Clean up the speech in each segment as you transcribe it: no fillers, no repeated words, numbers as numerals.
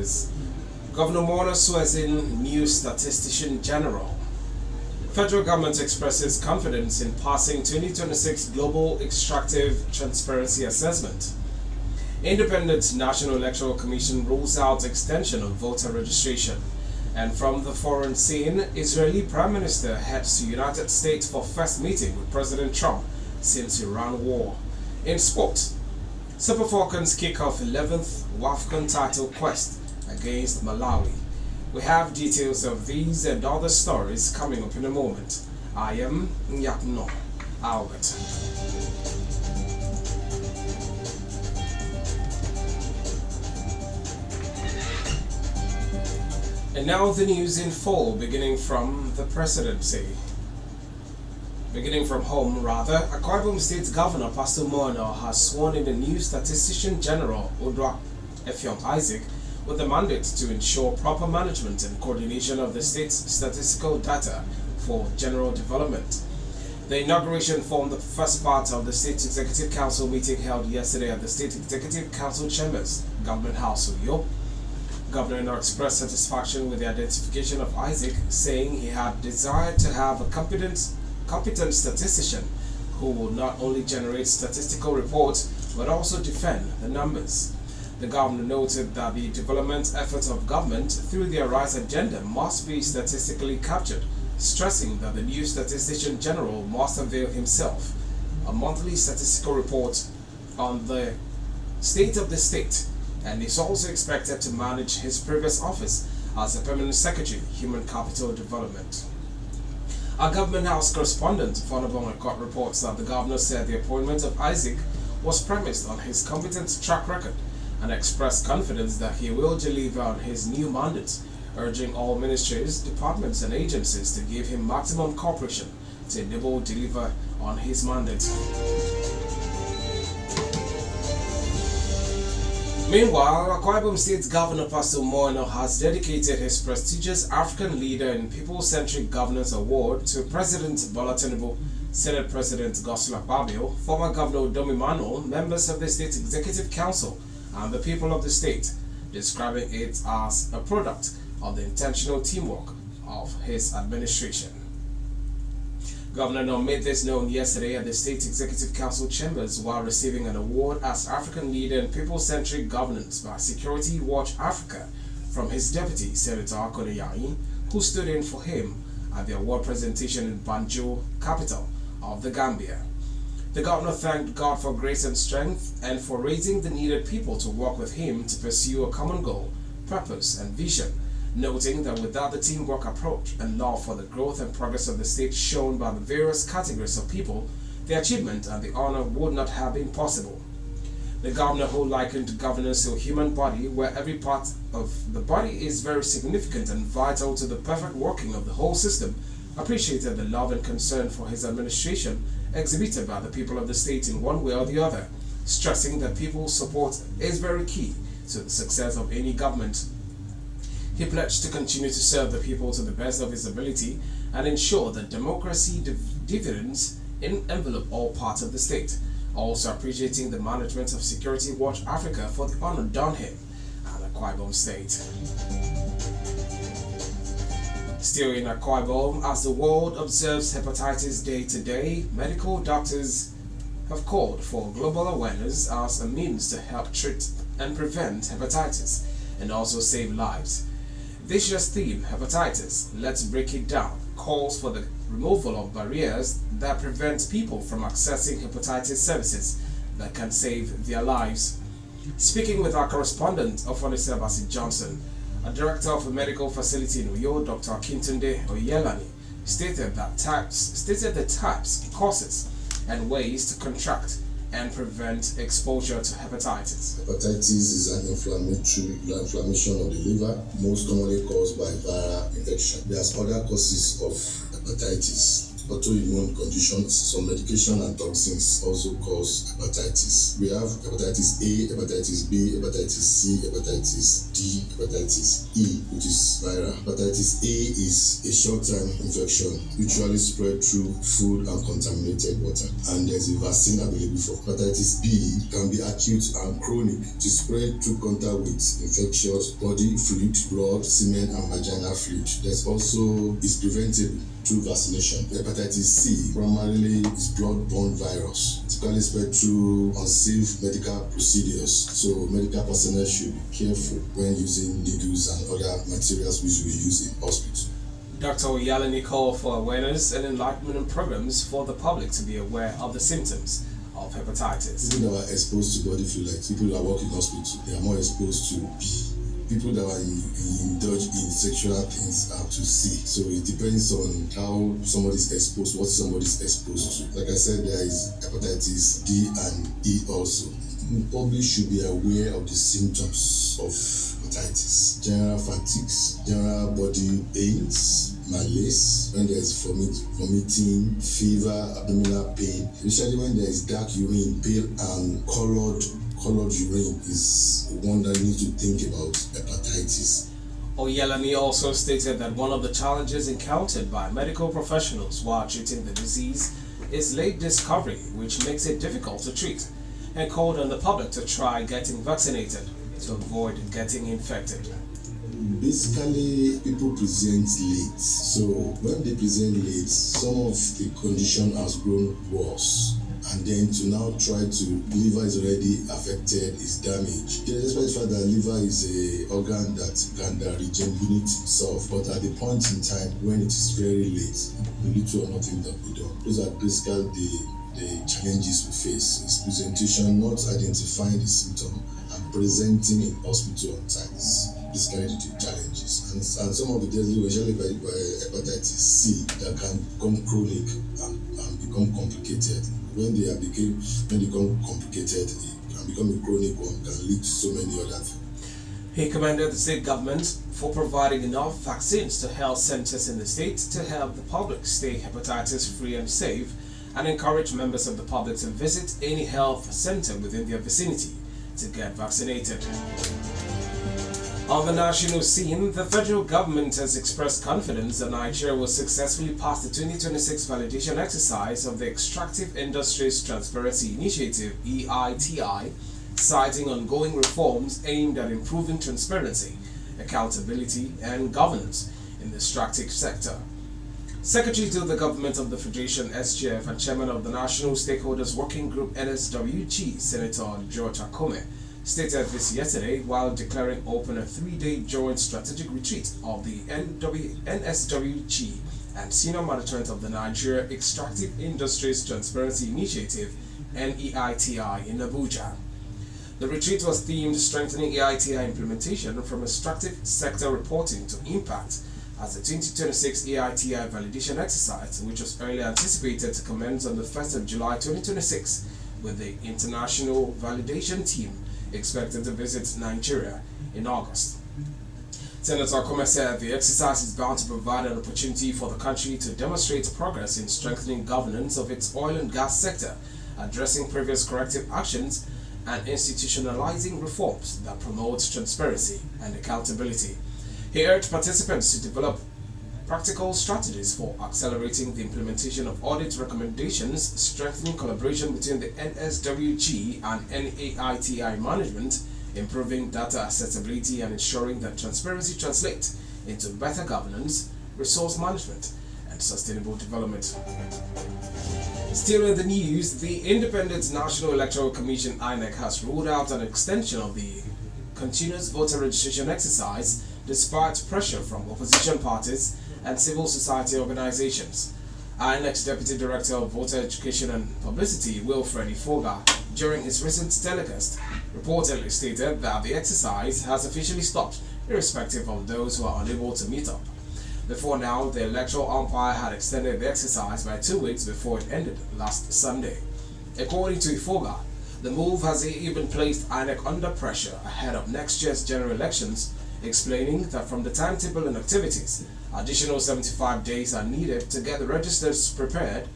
Chambers. Governor Mona swears in new Statistician General. Federal government expresses confidence in passing 2026 Global Extractive Transparency Assessment. Independent National Electoral Commission rules out extension of voter registration. And from the foreign scene, Israeli Prime Minister heads to United States for first meeting with President Trump since Iran war. In sport, Super Falcons kick off 11th WAFCON title quest against Malawi. We have details of these and other stories coming up in a moment. I am NYAKNNO, Albert. And now the news in full, beginning from the presidency. Beginning from home, rather, Akwa Ibom State Governor Pastor Mono has sworn in the new Statistician General Odwa Effiong Isaac with the mandate to ensure proper management and coordination of the state's statistical data for general development. The inauguration formed the first part of the State Executive Council meeting held yesterday at the State Executive Council Chambers, Government House, Uyo. Governor expressed satisfaction with the identification of Isaac, saying he had desired to have a competent statistician who will not only generate statistical reports but also defend the numbers. The governor noted that the development efforts of government through the Arise agenda must be statistically captured, stressing that the new Statistician General must avail himself a monthly statistical report on the state of the state, and is also expected to manage his previous office as a Permanent Secretary, Human Capital Development. Our Government House correspondent, Vonabong Court, reports that the governor said the appointment of Isaac was premised on his competent track record and expressed confidence that he will deliver on his new mandate, urging all ministries, departments and agencies to give him maximum cooperation to enable deliver on his mandate. Meanwhile, Akwa Ibom State Governor Pastor Mono has dedicated his prestigious African Leader in People-Centric Governance Award to President Bola Tinubu, Senate President Godswill Akpabio, former Governor Domi Manuel, members of the State Executive Council, and the people of the state, describing it as a product of the intentional teamwork of his administration. Governor No made this known yesterday at the State Executive Council Chambers while receiving an award as African Leader in People-Centric Governance by Security Watch Africa from his deputy, Senator Akodeyayi, who stood in for him at the award presentation in Banjul, capital of the Gambia. The governor thanked God for grace and strength and for raising the needed people to work with him to pursue a common goal, purpose and vision, noting that without the teamwork approach and love for the growth and progress of the state shown by the various categories of people, the achievement and the honor would not have been possible. The governor, who likened governance to a human body where every part of the body is very significant and vital to the perfect working of the whole system, appreciated the love and concern for his administration exhibited by the people of the state in one way or the other, stressing that people's support is very key to the success of any government. He pledged to continue to serve the people to the best of his ability and ensure that democracy dividends envelop all parts of the state, also appreciating the management of Security Watch Africa for the honor done him and Akwa Ibom State. Still in Akwa Ibom, as the world observes Hepatitis Day today, medical doctors have called for global awareness as a means to help treat and prevent hepatitis and also save lives. This year's theme, Hepatitis, Let's Break It Down, calls for the removal of barriers that prevent people from accessing hepatitis services that can save their lives. Speaking with our correspondent, Ofonise Abasi Johnson, a director of a medical facility in Uyo, Dr. Akintunde Oyelani, stated the types, causes, and ways to contract and prevent exposure to hepatitis. Hepatitis is an inflammation of the liver, most commonly caused by viral infection. There's other causes of hepatitis. autoimmune conditions. Some medication and toxins also cause hepatitis. We have hepatitis A, hepatitis B, hepatitis C, hepatitis D, hepatitis E, which is viral. Hepatitis A is a short-term infection, usually spread through food and contaminated water, and there's a vaccine available for. Hepatitis B can be acute and chronic. It is spread through contact with infectious body fluid, blood, semen, and vaginal fluid. There's also is preventable through vaccination. Hepatitis C primarily is blood-borne virus, typically spread through unsafe medical procedures. So medical personnel should be careful when using needles and other materials which we use in hospitals. Dr. Oyalani called for awareness and enlightenment programs for the public to be aware of the symptoms of hepatitis. People that are exposed to body fluids, people that work in hospital, they are more exposed to B. People that are indulge in sexual things are to C. So it depends on how somebody is exposed, what somebody is exposed to. Like I said, there is hepatitis D and E also. The public should be aware of the symptoms of hepatitis. General fatigues, general body pains, malaise, when there is vomiting, fever, abdominal pain, especially when there is dark urine, pale and colored urine is one that needs to think about hepatitis. Oyalani also stated that one of the challenges encountered by medical professionals while treating the disease is late discovery, which makes it difficult to treat, and called on the public to try getting vaccinated to avoid getting infected. Basically, people present late. So when they present late, some of the condition has grown worse. And then to now try to, liver is already affected, is damaged. Despite the fact that liver is a organ that can regenerate itself, but at the point in time when it is very late, little or nothing that we do. Those are basically the challenges we face. Is presentation, not identifying the symptom and presenting in hospital on time. These kind of challenges. And some of the deadly, especially by hepatitis C, that can become chronic and become complicated. When they become complicated, it can become a chronic one, can lead to so many other things. He commended the state government for providing enough vaccines to health centers in the state to help the public stay hepatitis free and safe, and encourage members of the public to visit any health center within their vicinity to get vaccinated. On the national scene, the federal government has expressed confidence that Nigeria will successfully pass the 2026 validation exercise of the Extractive Industries Transparency Initiative (EITI), citing ongoing reforms aimed at improving transparency, accountability, and governance in the extractive sector. Secretary to the Government of the Federation (SGF) and Chairman of the National Stakeholders Working Group (NSWG), Senator George Akome, stated this yesterday while declaring open a 3-day joint strategic retreat of the NSWG and senior management of the Nigeria Extractive Industries Transparency Initiative (NEITI) in Abuja. The retreat was themed Strengthening EITI Implementation from Extractive Sector Reporting to Impact as the 2026 EITI validation exercise, which was earlier anticipated to commence on the 1st of July 2026, with the international validation team expected to visit Nigeria in August. Senator Akome said the exercise is bound to provide an opportunity for the country to demonstrate progress in strengthening governance of its oil and gas sector, addressing previous corrective actions, and institutionalizing reforms that promote transparency and accountability. He urged participants to develop practical strategies for accelerating the implementation of audit recommendations, strengthening collaboration between the NSWG and NEITI management, improving data accessibility, and ensuring that transparency translates into better governance, resource management, and sustainable development. Still in the news, the Independent National Electoral Commission (INEC) has ruled out an extension of the continuous voter registration exercise despite pressure from opposition parties and civil society organizations. INEC's Deputy Director of Voter Education and Publicity, Wilfred Ifoga, during his recent telecast, reportedly stated that the exercise has officially stopped, irrespective of those who are unable to meet up. Before now, the electoral umpire had extended the exercise by 2 weeks before it ended last Sunday. According to Ifoga, the move has even placed INEC under pressure ahead of next year's general elections, explaining that from the timetable and activities, additional 75 days are needed to get the registers prepared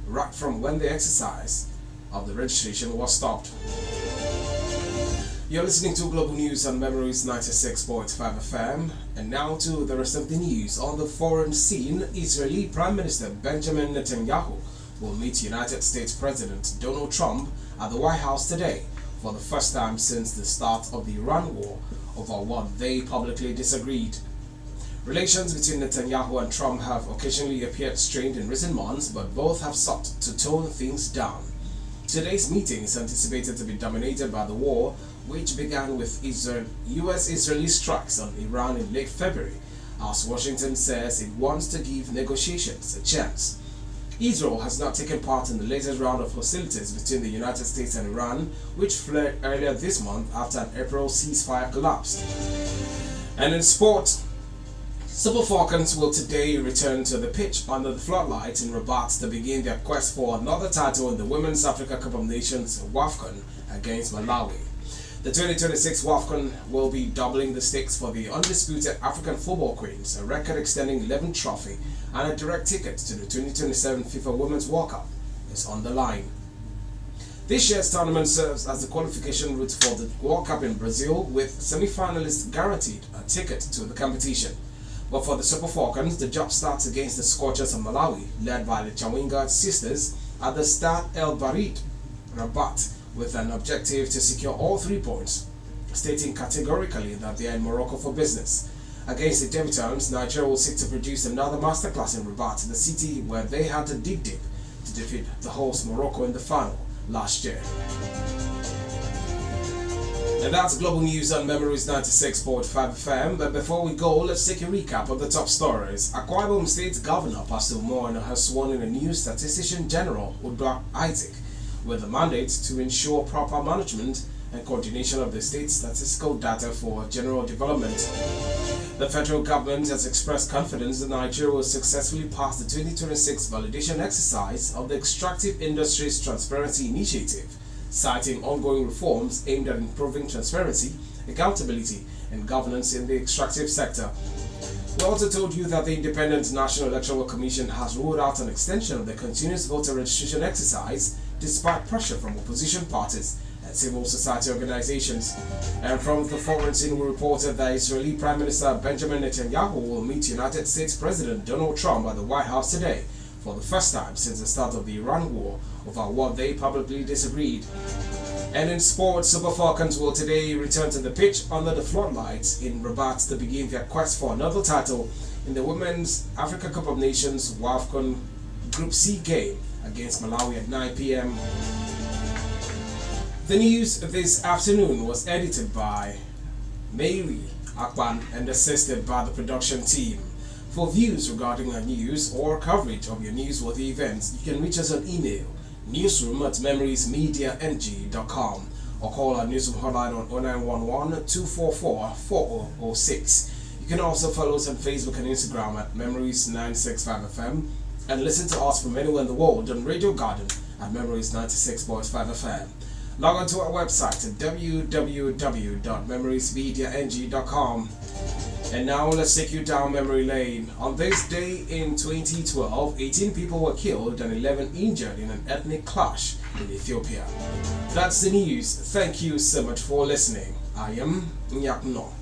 right from when the exercise of the registration was stopped. You're listening to Global News on Memories 96.5 FM, and now to the rest of the news. On the foreign scene, Israeli Prime Minister Benjamin Netanyahu will meet United States President Donald Trump at the White House today for the first time since the start of the Iran war over what they publicly disagreed. Relations between Netanyahu and Trump have occasionally appeared strained in recent months, but both have sought to tone things down. Today's meeting is anticipated to be dominated by the war, which began with US-Israeli strikes on Iran in late February, as Washington says it wants to give negotiations a chance. Israel has not taken part in the latest round of hostilities between the United States and Iran, which flared earlier this month after an April ceasefire collapsed. And in sport, Super Falcons will today return to the pitch under the floodlights in Rabat to begin their quest for another title in the Women's Africa Cup of Nations WAFCON against Malawi. The 2026 WAFCON will be doubling the stakes for the undisputed African football queens, a record-extending 11th trophy, and a direct ticket to the 2027 FIFA Women's World Cup is on the line. This year's tournament serves as the qualification route for the World Cup in Brazil, with semi-finalists guaranteed a ticket to the competition. But for the Super Falcons, the job starts against the Scorchers of Malawi, led by the Chawinga sisters at the Stade El Barid, Rabat, with an objective to secure all 3 points, stating categorically that they are in Morocco for business. Against the debutants, Nigeria will seek to produce another masterclass in Rabat, the city where they had to dig deep to defeat the host Morocco in the final last year. And that's Global News on Memories 96.5 FM. But before we go, let's take a recap of the top stories. Akwa Ibom State Governor Pastor Moeno has sworn in a new Statistician General, Udwa Isaac, with the mandate to ensure proper management and coordination of the state's statistical data for general development. The federal government has expressed confidence that Nigeria will successfully pass the 2026 validation exercise of the Extractive Industries Transparency Initiative, citing ongoing reforms aimed at improving transparency, accountability, and governance in the extractive sector. We also told you that the Independent National Electoral Commission has ruled out an extension of the continuous voter registration exercise despite pressure from opposition parties and civil society organizations. And from the foreign scene, we reported that Israeli Prime Minister Benjamin Netanyahu will meet United States President Donald Trump at the White House today for the first time since the start of the Iran war over what they publicly disagreed. And in sports, Super Falcons will today return to the pitch under the floodlights in Rabat to begin their quest for another title in the Women's Africa Cup of Nations WAFCON Group C game against Malawi at 9 p.m. The news this afternoon was edited by Mary Akpan and assisted by the production team. For views regarding our news or coverage of your newsworthy events, you can reach us on email newsroom@memoriesmediang.com or call our Newsroom hotline on 0911-244-4006. You can also follow us on Facebook and Instagram at Memories965FM and listen to us from anywhere in the world on Radio Garden at Memories 96.5 FM. Log on to our website at www.memoriesmediang.com. And now let's take you down memory lane. On this day in 2012, 18 people were killed and 11 injured in an ethnic clash in Ethiopia. That's the news. Thank you so much for listening. I am NYAKNNO.